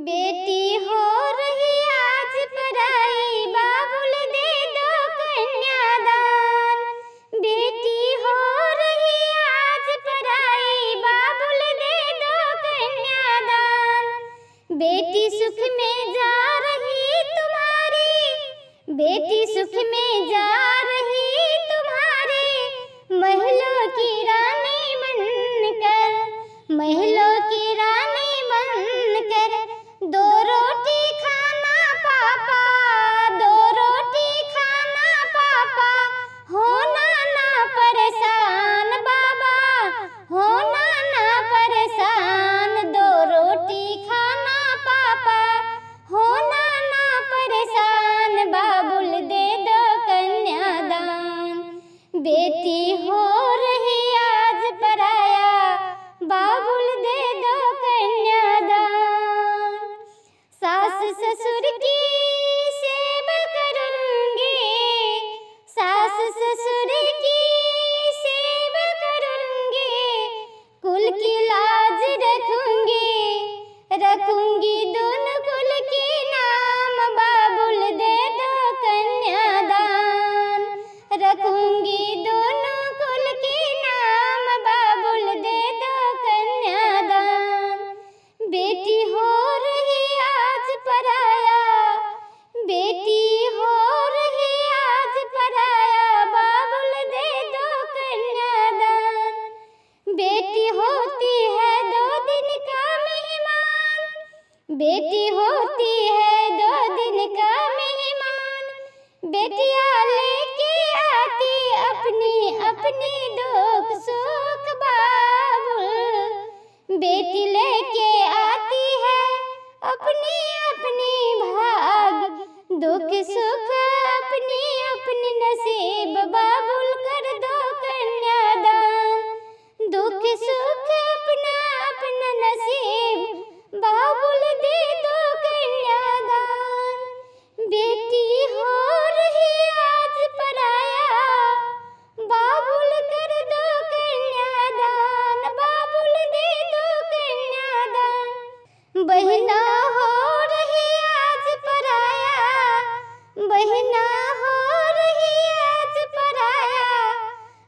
बेटी हो रही आज पराई, बाबुल दे दो कन्यादान। बेटी हो रही आज पराई, बाबुल दे दो कन्यादान। बेटी सुख में जा रही तुम्हारी, बेटी सुख में जा रही तुम्हारी, महलों की रानी बनकर, महलों की रानी बनकर। दो रोटी खाना पापा, दो रोटी खाना पापा, होना ना परेशान बाबा, होना ना परेशान। दो रोटी खाना पापा, होना ना परेशान, बाबुल दे दो कन्यादान। बेटी हो रही आज पराया, बाबुल दे दो कन्यादान। सास ससुर की सेवा करूंगी, सास ससुर की सेवा करूंगी, कुल की लाज रखूंगी, रखूंगी दोनों कुल के नाम, बाबुल दे दो कन्यादान। रखूंगी दोनों कुल के नाम, बाबुल दे दो कन्यादान। बेटी हो रही आज पराया, बेटी हो रही आज पराया, बाबुल दे दो कन्यादान। बेटी होती है 2 दिन का मेहमान, बेटी होती है 2 दिन का मेहमान। बेटिया लेके आती अपनी अपनी दुख सुख बाबुल, बेटी लेके आती है अपनी अपनी भाग, दुख सुख अपनी अपनी नसीब, बाबुल कर दो कन्यादान। दुख सुख अपना अपना नसीब, बाबुल दे दो कन्यादान। बेटी हो रही आज पराया, बाबुल कर दो कन्यादान, बाबुल दे दो कन्यादान। बहिना हो रही आज पराया, बहिना हो रही आज पराया,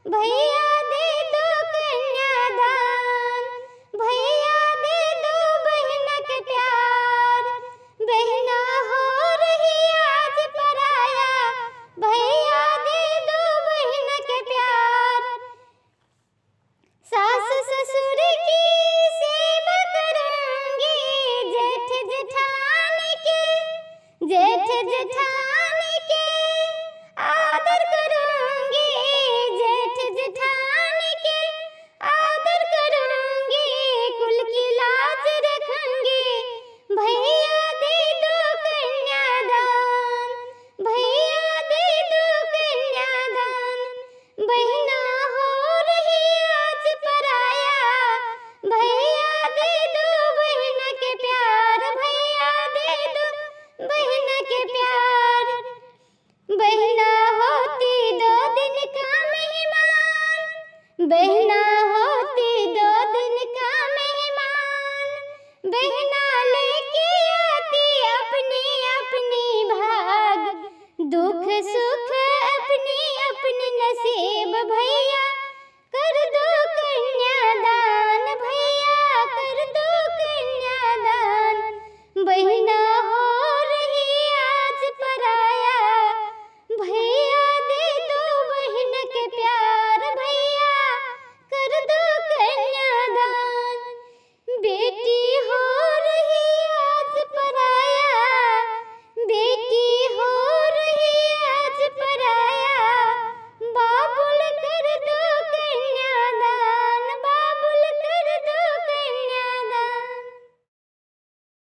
भैया दे दो कन्यादान, भैया दे दो बहन के प्यार। बहिना हो रही आज पराया, भैया दे दो बहन के प्यार। सास ससुर की सेवा करूंगी, जेठ जेठानी के, जेठ जेठानी के आदर कर